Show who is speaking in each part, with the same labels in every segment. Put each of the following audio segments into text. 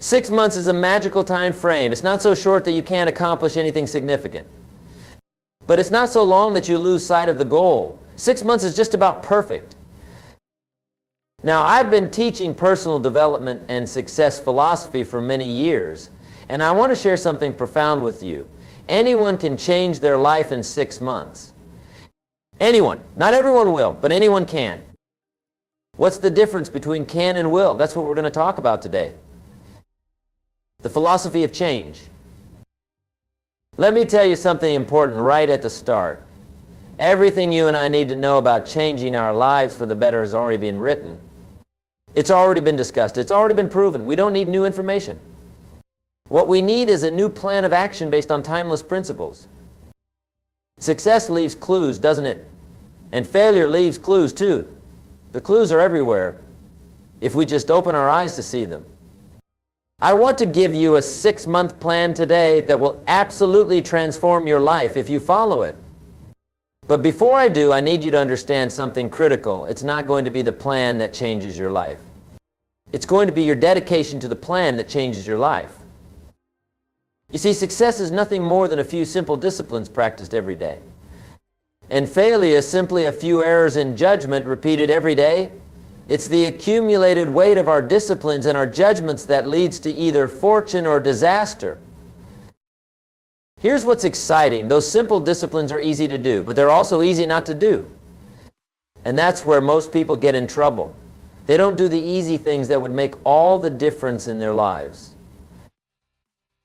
Speaker 1: 6 months is a magical time frame. It's not so short that you can't accomplish anything significant. But it's not so long that you lose sight of the goal. 6 months is just about perfect. Now, I've been teaching personal development and success philosophy for many years, and I want to share something profound with you. Anyone can change their life in 6 months. Anyone. Not everyone will, but anyone can. What's the difference between can and will? That's what we're going to talk about today. The philosophy of change. Let me tell you something important right at the start. Everything you and I need to know about changing our lives for the better has already been written. It's already been discussed. It's already been proven. We don't need new information. What we need is a new plan of action based on timeless principles. Success leaves clues, doesn't it? And failure leaves clues too. The clues are everywhere if we just open our eyes to see them. I want to give you a 6-month plan today that will absolutely transform your life if you follow it. But before I do, I need you to understand something critical. It's not going to be the plan that changes your life. It's going to be your dedication to the plan that changes your life. You see, success is nothing more than a few simple disciplines practiced every day. And failure is simply a few errors in judgment repeated every day. It's the accumulated weight of our disciplines and our judgments that leads to either fortune or disaster. Here's what's exciting. Those simple disciplines are easy to do, but they're also easy not to do. And that's where most people get in trouble. They don't do the easy things that would make all the difference in their lives.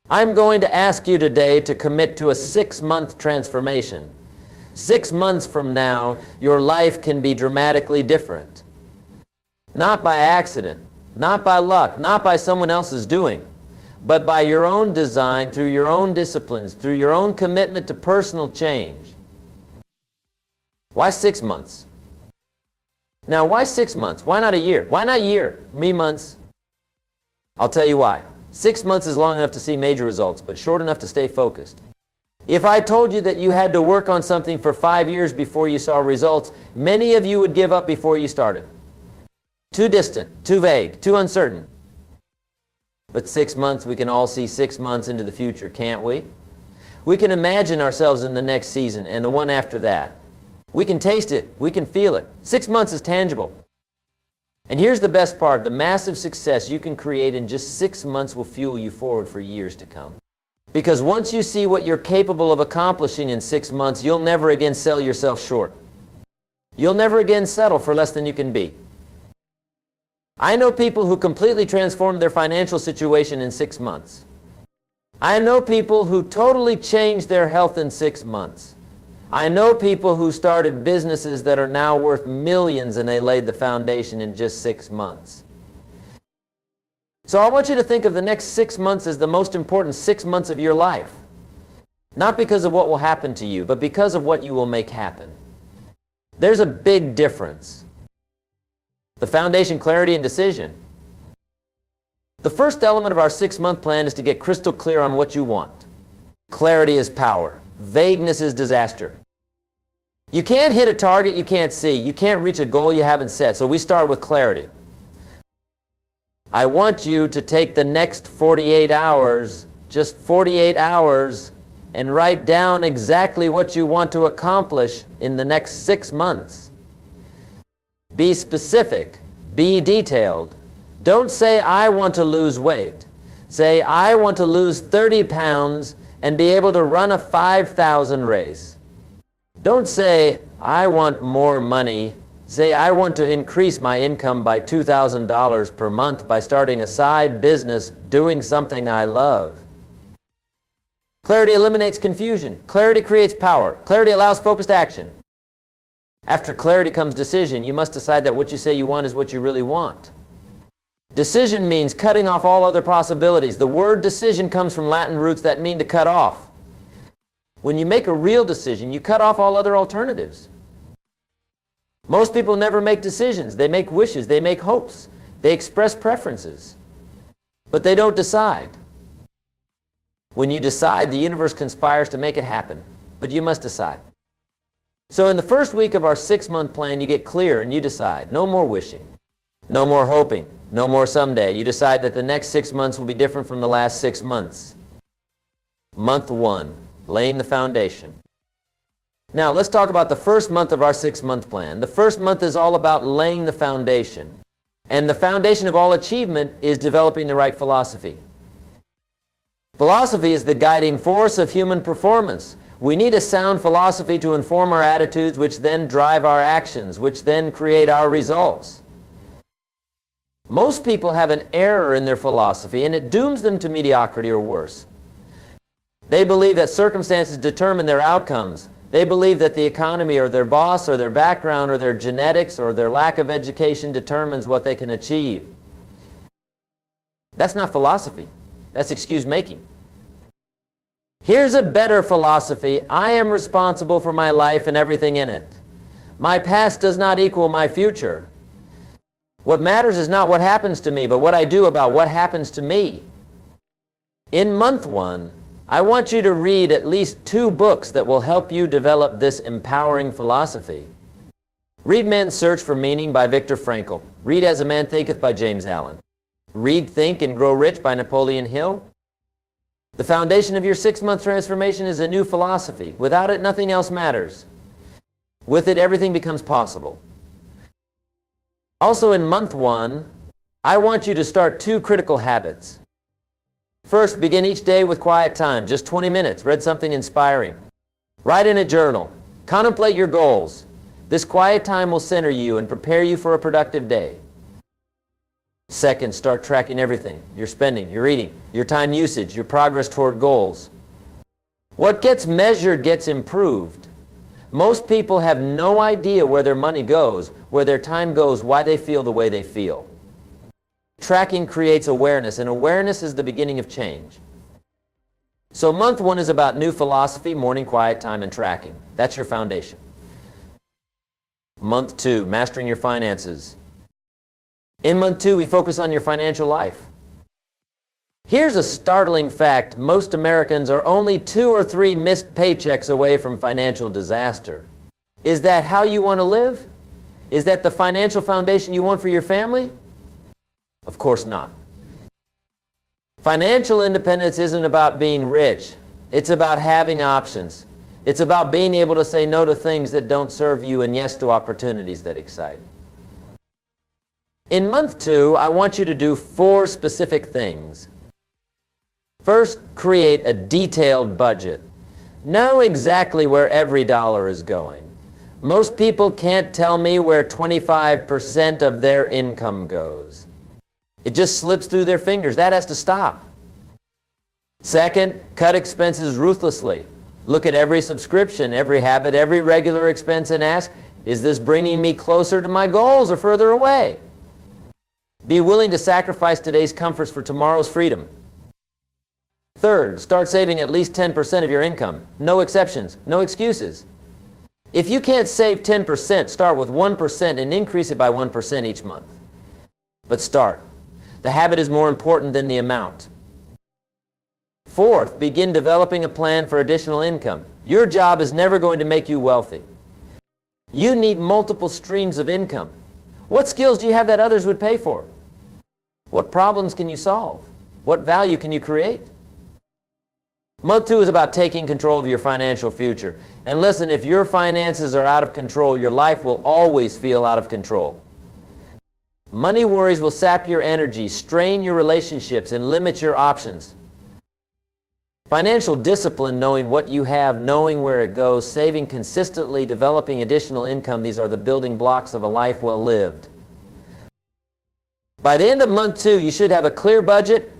Speaker 1: I'm going to ask you today to commit to a 6-month transformation. 6 months from now, your life can be dramatically different. Not by accident, not by luck, not by someone else's doing, but by your own design, through your own disciplines, through your own commitment to personal change. Why 6 months? Now, why 6 months? Why not a year? Why not a year? Me months. I'll tell you why. 6 months is long enough to see major results, but short enough to stay focused. If I told you that you had to work on something for 5 years before you saw results, many of you would give up before you started. Too distant, too vague, too uncertain. But 6 months, we can all see 6 months into the future, can't we? We can imagine ourselves in the next season and the one after that. We can taste it. We can feel it. 6 months is tangible. And here's the best part. The massive success you can create in just 6 months will fuel you forward for years to come. Because once you see what you're capable of accomplishing in 6 months, you'll never again sell yourself short. You'll never again settle for less than you can be. I know people who completely transformed their financial situation in 6 months. I know people who totally changed their health in 6 months. I know people who started businesses that are now worth millions and they laid the foundation in just 6 months. So I want you to think of the next 6 months as the most important 6 months of your life. Not because of what will happen to you, but because of what you will make happen. There's a big difference. The foundation, clarity, and decision. The first element of our 6-month plan is to get crystal clear on what you want. Clarity is power. Vagueness is disaster. You can't hit a target you can't see. You can't reach a goal you haven't set. So we start with clarity. I want you to take the next 48 hours, just 48 hours, and write down exactly what you want to accomplish in the next 6 months. Be specific. Be detailed. Don't say, I want to lose weight. Say, I want to lose 30 pounds and be able to run a 5,000 race. Don't say, I want more money. Say, I want to increase my income by $2,000 per month by starting a side business doing something I love. Clarity eliminates confusion. Clarity creates power. Clarity allows focused action. After clarity comes decision. You must decide that what you say you want is what you really want. Decision means cutting off all other possibilities. The word decision comes from Latin roots that mean to cut off. When you make a real decision, you cut off all other alternatives. Most people never make decisions. They make wishes. They make hopes. They express preferences. But they don't decide. When you decide, the universe conspires to make it happen. But you must decide. So in the first week of our 6-month plan, you get clear and you decide. No more wishing. No more hoping. No more someday. You decide that the next 6 months will be different from the last 6 months. Month 1, laying the foundation. Now, let's talk about the first month of our 6-month plan. The first month is all about laying the foundation. And the foundation of all achievement is developing the right philosophy. Philosophy is the guiding force of human performance. We need a sound philosophy to inform our attitudes, which then drive our actions, which then create our results. Most people have an error in their philosophy, and it dooms them to mediocrity or worse. They believe that circumstances determine their outcomes. They believe that the economy or their boss or their background or their genetics or their lack of education determines what they can achieve. That's not philosophy. That's excuse making. Here's a better philosophy. I am responsible for my life and everything in it. My past does not equal my future. What matters is not what happens to me, but what I do about what happens to me. In month 1, I want you to read at least 2 books that will help you develop this empowering philosophy. Read Man's Search for Meaning by Viktor Frankl. Read As a Man Thinketh by James Allen. Read Think and Grow Rich by Napoleon Hill. The foundation of your 6-month transformation is a new philosophy. Without it, nothing else matters. With it, everything becomes possible. Also in month 1, I want you to start 2 critical habits. First, begin each day with quiet time, just 20 minutes. Read something inspiring. Write in a journal. Contemplate your goals. This quiet time will center you and prepare you for a productive day. Second, start tracking everything. Your spending, your eating, your time usage, your progress toward goals. What gets measured gets improved. Most people have no idea where their money goes, where their time goes, why they feel the way they feel. Tracking creates awareness, and awareness is the beginning of change. So month 1 is about new philosophy, morning quiet time, and tracking. That's your foundation. Month 2, mastering your finances. In month 2, we focus on your financial life. Here's a startling fact. Most Americans are only 2 or 3 missed paychecks away from financial disaster. Is that how you want to live? Is that the financial foundation you want for your family? Of course not. Financial independence isn't about being rich. It's about having options. It's about being able to say no to things that don't serve you and yes to opportunities that excite. In month 2, I want you to do 4 specific things. First, create a detailed budget. Know exactly where every dollar is going. Most people can't tell me where 25% of their income goes. It just slips through their fingers. That has to stop. Second, cut expenses ruthlessly. Look at every subscription, every habit, every regular expense and ask, is this bringing me closer to my goals or further away? Be willing to sacrifice today's comforts for tomorrow's freedom. Third, start saving at least 10% of your income. No exceptions, no excuses. If you can't save 10%, start with 1% and increase it by 1% each month. But start. The habit is more important than the amount. Fourth, begin developing a plan for additional income. Your job is never going to make you wealthy. You need multiple streams of income. What skills do you have that others would pay for? What problems can you solve? What value can you create? Month 2 is about taking control of your financial future. And listen, if your finances are out of control, your life will always feel out of control. Money worries will sap your energy, strain your relationships, and limit your options. Financial discipline, knowing what you have, knowing where it goes, saving consistently, developing additional income, these are the building blocks of a life well lived. By the end of month 2, you should have a clear budget,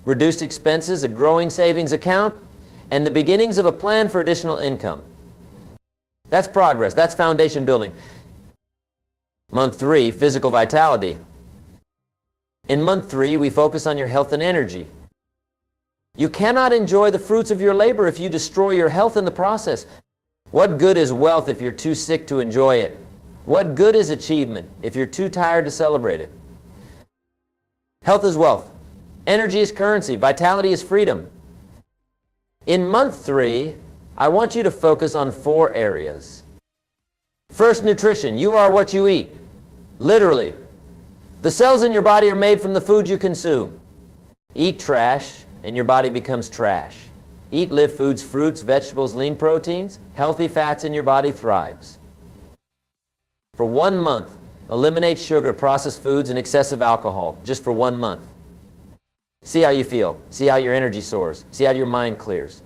Speaker 1: reduced expenses, a growing savings account, and the beginnings of a plan for additional income. That's progress. That's foundation building. Month 3, physical vitality. In month 3, we focus on your health and energy. You cannot enjoy the fruits of your labor if you destroy your health in the process. What good is wealth if you're too sick to enjoy it? What good is achievement if you're too tired to celebrate it? Health is wealth. Energy is currency. Vitality is freedom. In month 3, I want you to focus on 4 areas. First, nutrition. You are what you eat. Literally. The cells in your body are made from the food you consume. Eat trash, and your body becomes trash. Eat live foods, fruits, vegetables, lean proteins, healthy fats, and your body thrives. For 1 month, eliminate sugar, processed foods, and excessive alcohol, just for 1 month. See how you feel. See how your energy soars. See how your mind clears.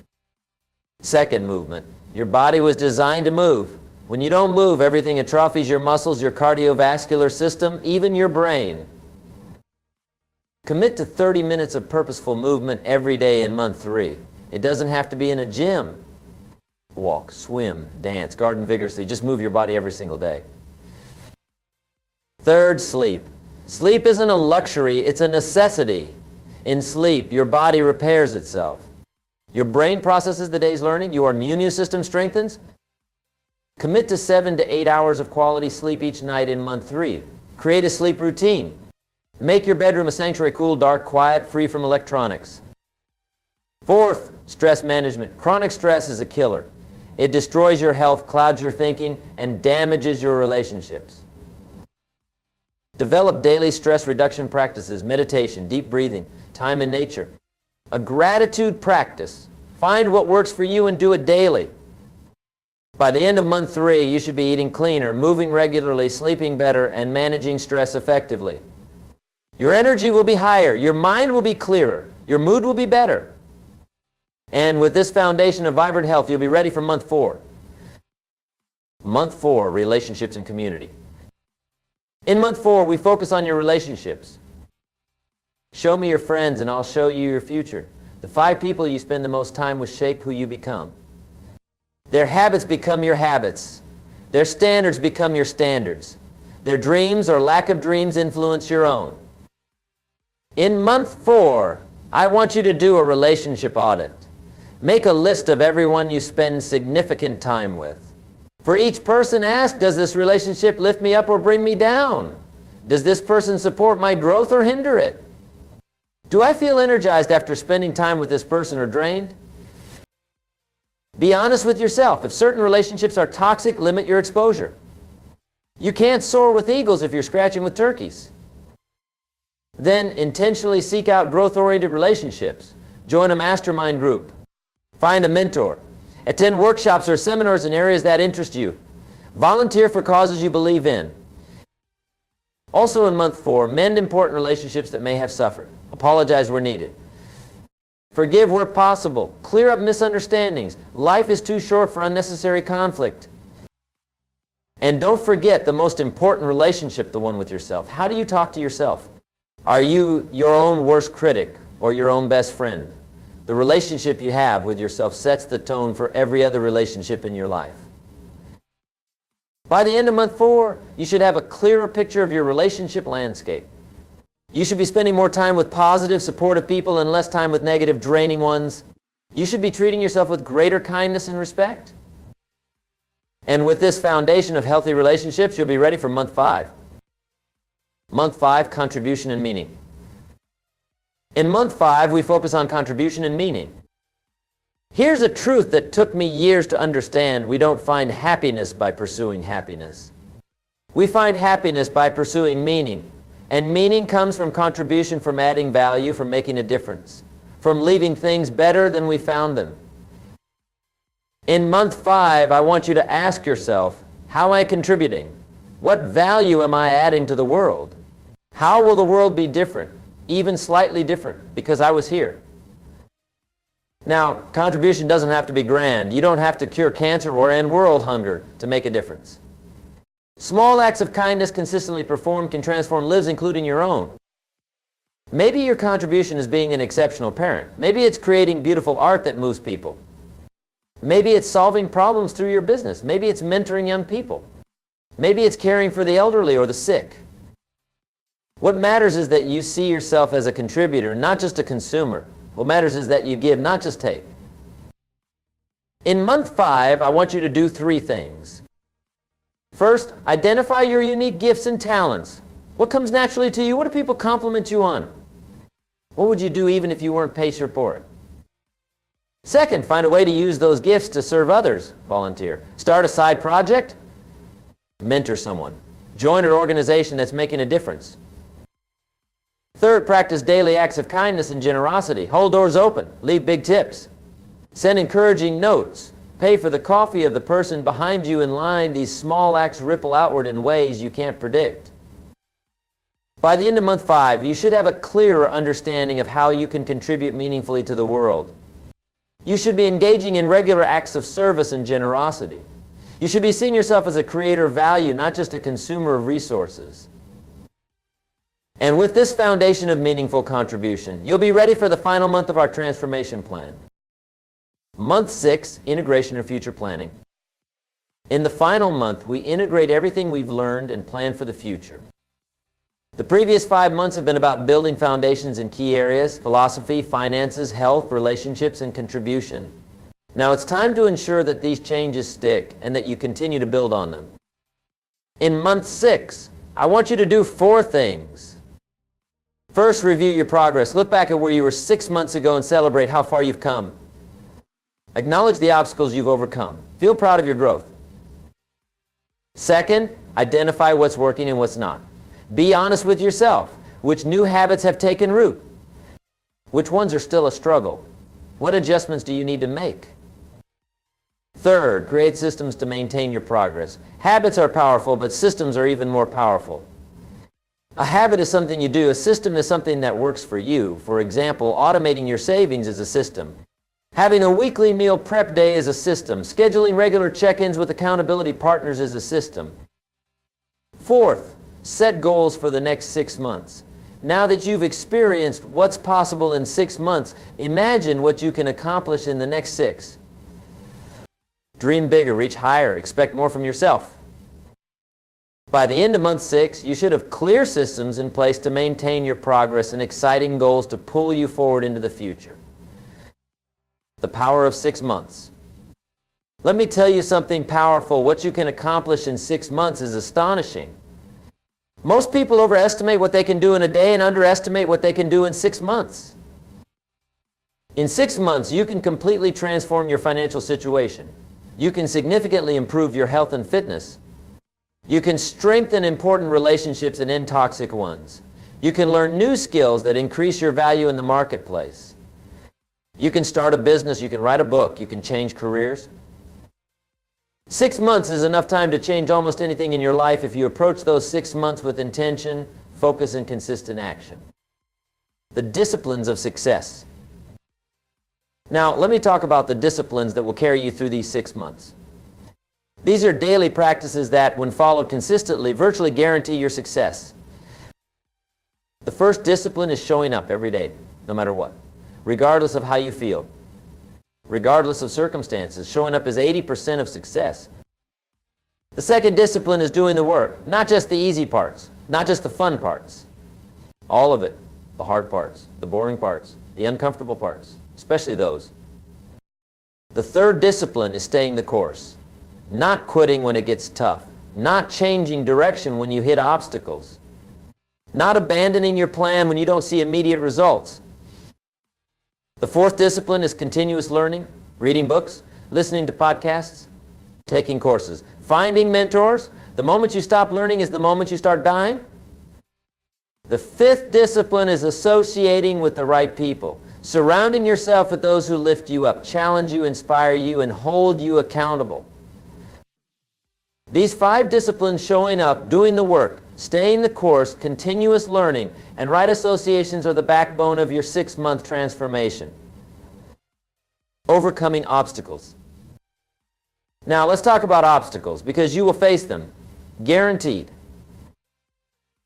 Speaker 1: Second movement. Your body was designed to move. When you don't move, everything atrophies your muscles, your cardiovascular system, even your brain. Commit to 30 minutes of purposeful movement every day in month 3. It doesn't have to be in a gym. Walk, swim, dance, garden vigorously. Just move your body every single day. Third, sleep. Sleep isn't a luxury, it's a necessity. In sleep, your body repairs itself. Your brain processes the day's learning, your immune system strengthens. Commit to 7 to 8 hours of quality sleep each night in month 3. Create a sleep routine. Make your bedroom a sanctuary, cool, dark, quiet, free from electronics. Fourth, stress management. Chronic stress is a killer. It destroys your health, clouds your thinking, and damages your relationships. Develop daily stress reduction practices, meditation, deep breathing, time in nature. A gratitude practice. Find what works for you and do it daily. By the end of month 3, you should be eating cleaner, moving regularly, sleeping better, and managing stress effectively. Your energy will be higher, your mind will be clearer, your mood will be better. And with this foundation of vibrant health, you'll be ready for month 4. Month 4, relationships and community. In month 4, we focus on your relationships. Show me your friends and I'll show you your future. The 5 people you spend the most time with shape who you become. Their habits become your habits. Their standards become your standards. Their dreams or lack of dreams influence your own. In month 4, I want you to do a relationship audit. Make a list of everyone you spend significant time with. For each person, ask, does this relationship lift me up or bring me down? Does this person support my growth or hinder it? Do I feel energized after spending time with this person or drained? Be honest with yourself. If certain relationships are toxic, limit your exposure. You can't soar with eagles if you're scratching with turkeys. Then intentionally seek out growth-oriented relationships. Join a mastermind group. Find a mentor. Attend workshops or seminars in areas that interest you. Volunteer for causes you believe in. Also in month 4, mend important relationships that may have suffered. Apologize where needed. Forgive where possible. Clear up misunderstandings. Life is too short for unnecessary conflict. And don't forget the most important relationship, the one with yourself. How do you talk to yourself? Are you your own worst critic or your own best friend? The relationship you have with yourself sets the tone for every other relationship in your life. By the end of month 4, you should have a clearer picture of your relationship landscape. You should be spending more time with positive, supportive people and less time with negative, draining ones. You should be treating yourself with greater kindness and respect. And with this foundation of healthy relationships, you'll be ready for month 5. Month 5, contribution and meaning. In month 5, we focus on contribution and meaning. Here's a truth that took me years to understand. We don't find happiness by pursuing happiness. We find happiness by pursuing meaning. And meaning comes from contribution, from adding value, from making a difference, from leaving things better than we found them. In month 5, I want you to ask yourself, how am I contributing? What value am I adding to the world? How will the world be different, even slightly different, because I was here? Now, contribution doesn't have to be grand. You don't have to cure cancer or end world hunger to make a difference. Small acts of kindness consistently performed can transform lives, including your own. Maybe your contribution is being an exceptional parent. Maybe it's creating beautiful art that moves people. Maybe it's solving problems through your business. Maybe it's mentoring young people. Maybe it's caring for the elderly or the sick. What matters is that you see yourself as a contributor, not just a consumer. What matters is that you give, not just take. In month 5, I want you to do 3 things. First, identify your unique gifts and talents. What comes naturally to you? What do people compliment you on? What would you do even if you weren't paid for it? Second, find a way to use those gifts to serve others. Volunteer. Start a side project. Mentor someone. Join an organization that's making a difference. Third, practice daily acts of kindness and generosity. Hold doors open. Leave big tips. Send encouraging notes. Pay for the coffee of the person behind you in line. These small acts ripple outward in ways you can't predict. By the end of month 5, you should have a clearer understanding of how you can contribute meaningfully to the world. You should be engaging in regular acts of service and generosity. You should be seeing yourself as a creator of value, not just a consumer of resources. And with this foundation of meaningful contribution, you'll be ready for the final month of our transformation plan. Month 6, integration and future planning. In the final month, we integrate everything we've learned and plan for the future. The previous 5 months have been about building foundations in key areas: philosophy, finances, health, relationships, and contribution. Now it's time to ensure that these changes stick and that you continue to build on them. In month 6, I want you to do 4 things. First, review your progress. Look back at where you were 6 months ago and celebrate how far you've come. Acknowledge the obstacles you've overcome. Feel proud of your growth. Second, identify what's working and what's not. Be honest with yourself. Which new habits have taken root? Which ones are still a struggle? What adjustments do you need to make? Third, create systems to maintain your progress. Habits are powerful, but systems are even more powerful. A habit is something you do. A system is something that works for you. For example, automating your savings is a system. Having a weekly meal prep day is a system. Scheduling regular check-ins with accountability partners is a system. Fourth, set goals for the next 6 months. Now that you've experienced what's possible in 6 months, imagine what you can accomplish in the next 6. Dream bigger, reach higher, expect more from yourself. By the end of month 6, you should have clear systems in place to maintain your progress and exciting goals to pull you forward into the future. The power of 6 months. Let me tell you something powerful. What you can accomplish in 6 months is astonishing. Most people overestimate what they can do in a day and underestimate what they can do in 6 months. In 6 months, you can completely transform your financial situation. You can significantly improve your health and fitness. You can strengthen important relationships and end toxic ones. You can learn new skills that increase your value in the marketplace. You can start a business, you can write a book, you can change careers. 6 months is enough time to change almost anything in your life if you approach those 6 months with intention, focus, and consistent action. The disciplines of success. Now, let me talk about the disciplines that will carry you through these 6 months. These are daily practices that, when followed consistently, virtually guarantee your success. The first discipline is showing up every day, no matter what, regardless of how you feel. Regardless of circumstances, showing up is 80% of success. The second discipline is doing the work, not just the easy parts, not just the fun parts. All of it, the hard parts, the boring parts, the uncomfortable parts, especially those. The third discipline is staying the course, not quitting when it gets tough, not changing direction when you hit obstacles, not abandoning your plan when you don't see immediate results. The fourth discipline is continuous learning, reading books, listening to podcasts, taking courses, finding mentors. The moment you stop learning is the moment you start dying. The fifth discipline is associating with the right people, surrounding yourself with those who lift you up, challenge you, inspire you, and hold you accountable. These 5 disciplines, showing up, doing the work, staying the course, continuous learning, and right associations, are the backbone of your 6-month transformation. Overcoming obstacles. Now let's talk about obstacles, because you will face them, guaranteed.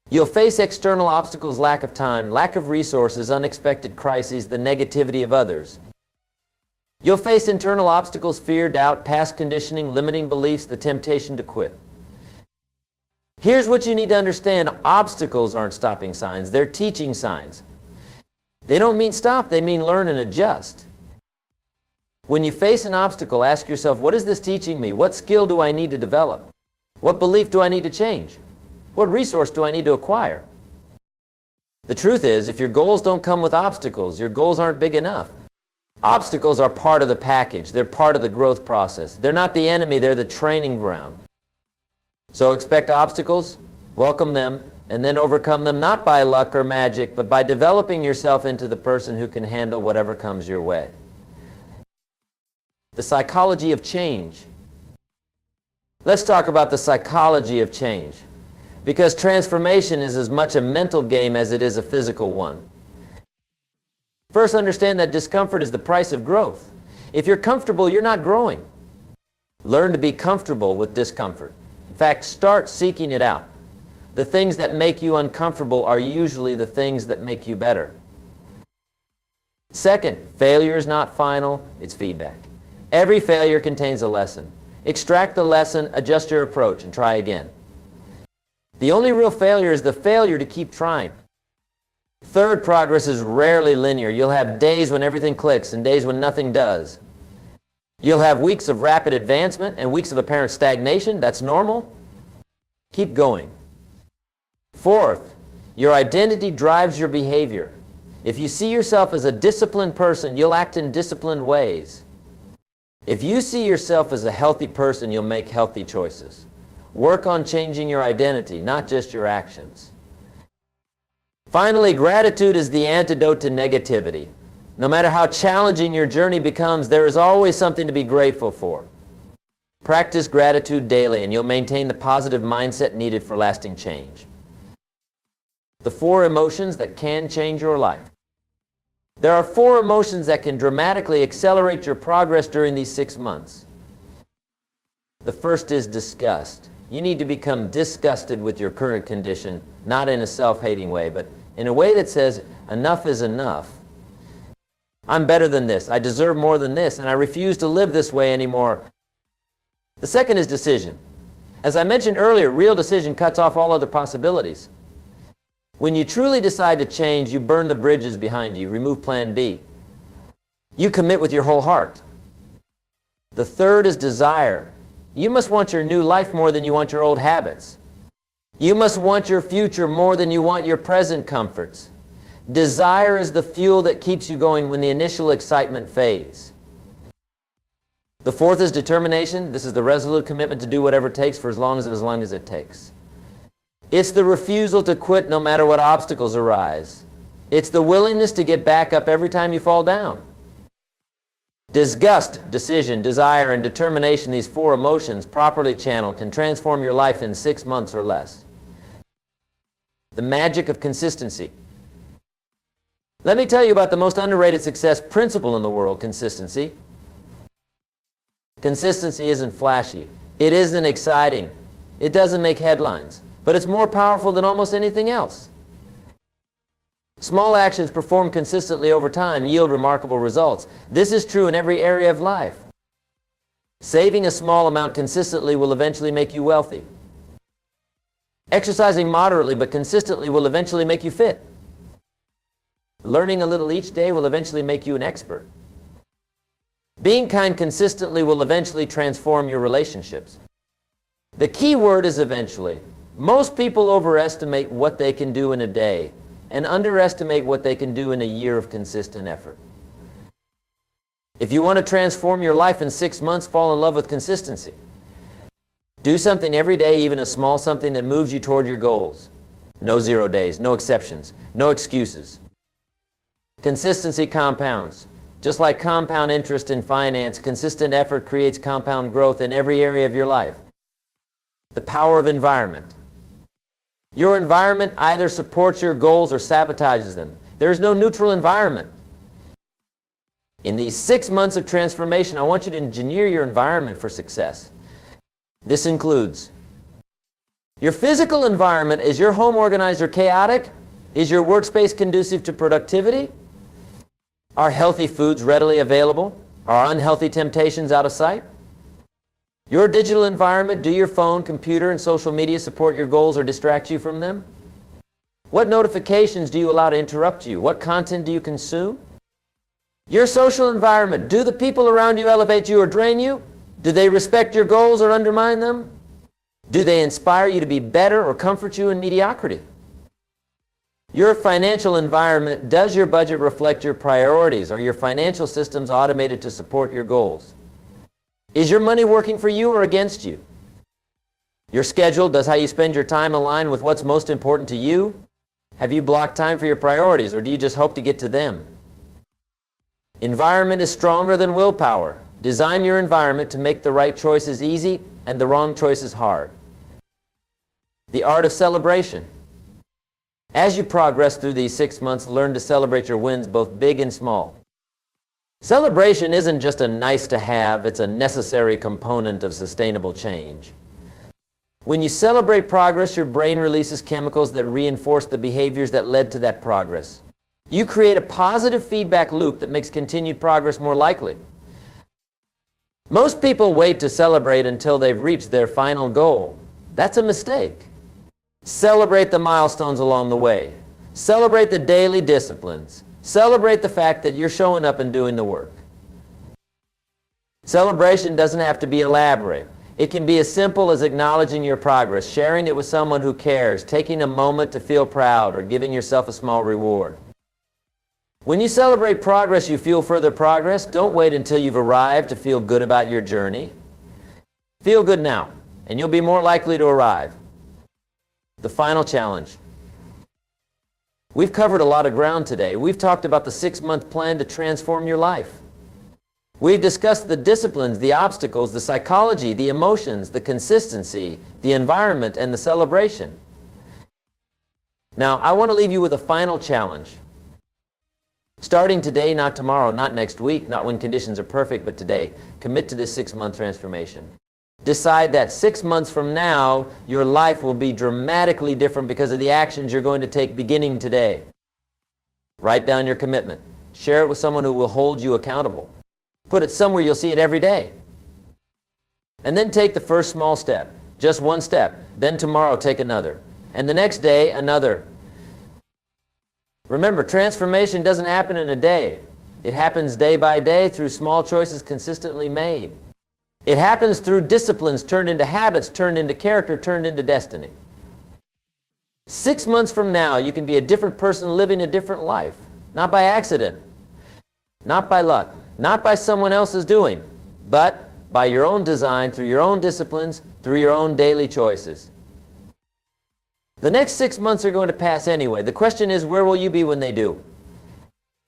Speaker 1: You'll face external obstacles: lack of time, lack of resources, unexpected crises, the negativity of others. You'll face internal obstacles: fear, doubt, past conditioning, limiting beliefs, the temptation to quit. Here's what you need to understand. Obstacles aren't stopping signs. They're teaching signs. They don't mean stop. They mean learn and adjust. When you face an obstacle, ask yourself, what is this teaching me? What skill do I need to develop? What belief do I need to change? What resource do I need to acquire? The truth is, if your goals don't come with obstacles, your goals aren't big enough. Obstacles are part of the package. They're part of the growth process. They're not the enemy. They're the training ground. So expect obstacles, welcome them, and then overcome them not by luck or magic, but by developing yourself into the person who can handle whatever comes your way. The psychology of change. Let's talk about the psychology of change, because transformation is as much a mental game as it is a physical one. First, understand that discomfort is the price of growth. If you're comfortable, you're not growing. Learn to be comfortable with discomfort. In fact, start seeking it out. The things that make you uncomfortable are usually the things that make you better. Second, failure is not final, it's feedback. Every failure contains a lesson. Extract the lesson, adjust your approach, and try again. The only real failure is the failure to keep trying. Third, progress is rarely linear. You'll have days when everything clicks and days when nothing does. You'll have weeks of rapid advancement and weeks of apparent stagnation. That's normal. Keep going. Fourth, your identity drives your behavior. If you see yourself as a disciplined person, you'll act in disciplined ways. If you see yourself as a healthy person, you'll make healthy choices. Work on changing your identity, not just your actions. Finally, gratitude is the antidote to negativity. No matter how challenging your journey becomes, there is always something to be grateful for. Practice gratitude daily, and you'll maintain the positive mindset needed for lasting change. The 4 emotions that can change your life. There are 4 emotions that can dramatically accelerate your progress during these 6 months. The first is disgust. You need to become disgusted with your current condition, not in a self-hating way, but in a way that says, enough is enough. I'm better than this. I deserve more than this, and I refuse to live this way anymore. The second is decision. As I mentioned earlier, real decision cuts off all other possibilities. When you truly decide to change, you burn the bridges behind you, remove plan B. You commit with your whole heart. The third is desire. You must want your new life more than you want your old habits. You must want your future more than you want your present comforts. Desire is the fuel that keeps you going when the initial excitement fades. The fourth is determination. This is the resolute commitment to do whatever it takes for as long as it takes. It's the refusal to quit no matter what obstacles arise. It's the willingness to get back up every time you fall down. Disgust, decision, desire, and determination, these 4 emotions, properly channeled, can transform your life in 6 months or less. The magic of consistency. Let me tell you about the most underrated success principle in the world, consistency. Consistency isn't flashy. It isn't exciting. It doesn't make headlines. But it's more powerful than almost anything else. Small actions performed consistently over time yield remarkable results. This is true in every area of life. Saving a small amount consistently will eventually make you wealthy. Exercising moderately but consistently will eventually make you fit. Learning a little each day will eventually make you an expert. Being kind consistently will eventually transform your relationships. The key word is eventually. Most people overestimate what they can do in a day and underestimate what they can do in a year of consistent effort. If you want to transform your life in 6 months, fall in love with consistency. Do something every day, even a small something that moves you toward your goals. No 0 days, no exceptions, no excuses. Consistency compounds. Just like compound interest in finance, consistent effort creates compound growth in every area of your life. The power of environment. Your environment either supports your goals or sabotages them. There is no neutral environment. In these 6 months of transformation, I want you to engineer your environment for success. This includes your physical environment. Is your home organized or chaotic? Is your workspace conducive to productivity? Are healthy foods readily available? Are unhealthy temptations out of sight? Your digital environment, do your phone, computer, and social media support your goals or distract you from them? What notifications do you allow to interrupt you? What content do you consume? Your social environment, do the people around you elevate you or drain you? Do they respect your goals or undermine them? Do they inspire you to be better or comfort you in mediocrity? Your financial environment, does your budget reflect your priorities? Are your financial systems automated to support your goals? Is your money working for you or against you? Your schedule, does how you spend your time align with what's most important to you? Have you blocked time for your priorities, or do you just hope to get to them? Environment is stronger than willpower. Design your environment to make the right choices easy and the wrong choices hard. The art of celebration. As you progress through these 6 months, learn to celebrate your wins, both big and small. Celebration isn't just a nice to have, it's a necessary component of sustainable change. When you celebrate progress, your brain releases chemicals that reinforce the behaviors that led to that progress. You create a positive feedback loop that makes continued progress more likely. Most people wait to celebrate until they've reached their final goal. That's a mistake. Celebrate the milestones along the way. Celebrate the daily disciplines. Celebrate the fact that you're showing up and doing the work. Celebration doesn't have to be elaborate. It can be as simple as acknowledging your progress, sharing it with someone who cares, taking a moment to feel proud, or giving yourself a small reward. When you celebrate progress, you fuel further progress. Don't wait until you've arrived to feel good about your journey. Feel good now, and you'll be more likely to arrive. The final challenge. We've covered a lot of ground today. We've talked about the 6-month plan to transform your life. We've discussed the disciplines, the obstacles, the psychology, the emotions, the consistency, the environment, and the celebration. Now, I want to leave you with a final challenge. Starting today, not tomorrow, not next week, not when conditions are perfect, but today, commit to this 6-month transformation. Decide that 6 months from now, your life will be dramatically different because of the actions you're going to take beginning today. Write down your commitment. Share it with someone who will hold you accountable. Put it somewhere you'll see it every day. And then take the first small step. Just one step. Then tomorrow take another. And the next day, another. Remember, transformation doesn't happen in a day. It happens day by day through small choices consistently made. It happens through disciplines turned into habits, turned into character, turned into destiny. 6 months from now, you can be a different person living a different life. Not by accident. Not by luck. Not by someone else's doing. But by your own design, through your own disciplines, through your own daily choices. The next 6 months are going to pass anyway. The question is, where will you be when they do?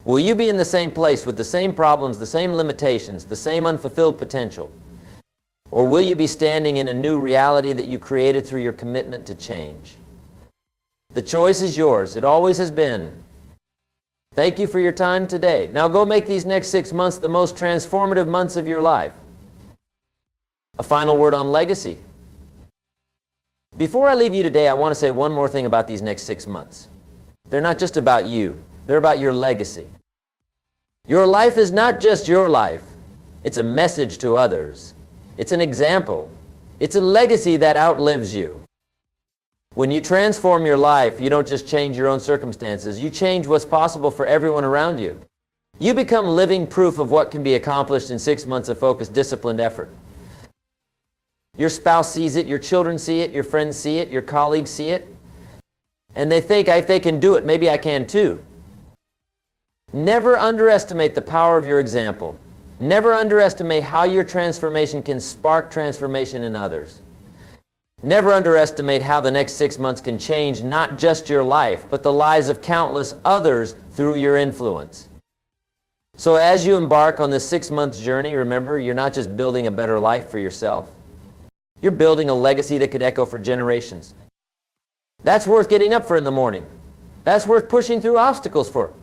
Speaker 1: Will you be in the same place with the same problems, the same limitations, the same unfulfilled potential? Or will you be standing in a new reality that you created through your commitment to change? The choice is yours. It always has been. Thank you for your time today. Now go make these next 6 months the most transformative months of your life. A final word on legacy. Before I leave you today, I want to say one more thing about these next 6 months. They're not just about you. They're about your legacy. Your life is not just your life. It's a message to others. It's an example. It's a legacy that outlives you. When you transform your life, you don't just change your own circumstances. You change what's possible for everyone around you. You become living proof of what can be accomplished in 6 months of focused, disciplined effort. Your spouse sees it, your children see it, your friends see it, your colleagues see it, and they think, if they can do it, maybe I can too. Never underestimate the power of your example. Never underestimate how your transformation can spark transformation in others. Never underestimate how the next 6 months can change not just your life, but the lives of countless others through your influence. So as you embark on this 6-month journey, remember, you're not just building a better life for yourself. You're building a legacy that could echo for generations. That's worth getting up for in the morning. That's worth pushing through obstacles for.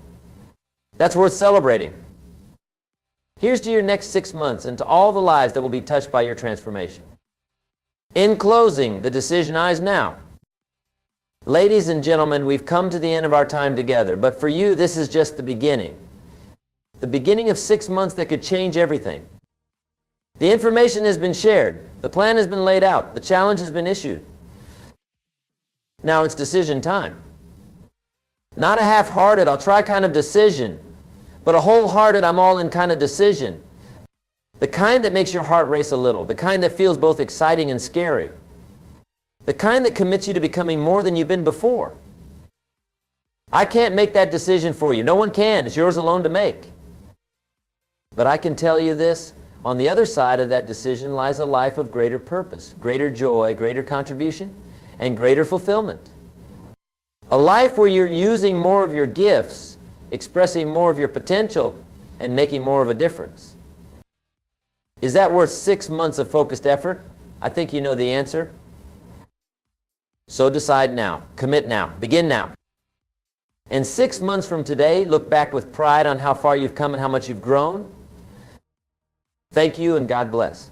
Speaker 1: That's worth celebrating. Here's to your next 6 months and to all the lives that will be touched by your transformation. In closing, the decision is now. Ladies and gentlemen, we've come to the end of our time together, but for you, this is just the beginning. The beginning of 6 months that could change everything. The information has been shared. The plan has been laid out. The challenge has been issued. Now it's decision time. Not a half-hearted, I'll try kind of decision, but a wholehearted, I'm all in kind of decision. The kind that makes your heart race a little. The kind that feels both exciting and scary. The kind that commits you to becoming more than you've been before. I can't make that decision for you. No one can. It's yours alone to make. But I can tell you this. On the other side of that decision lies a life of greater purpose, greater joy, greater contribution, and greater fulfillment. A life where you're using more of your gifts, expressing more of your potential, and making more of a difference. Is that worth 6 months of focused effort? I think you know the answer. So decide now. Commit now. Begin now. And 6 months from today, look back with pride on how far you've come and how much you've grown. Thank you, and God bless.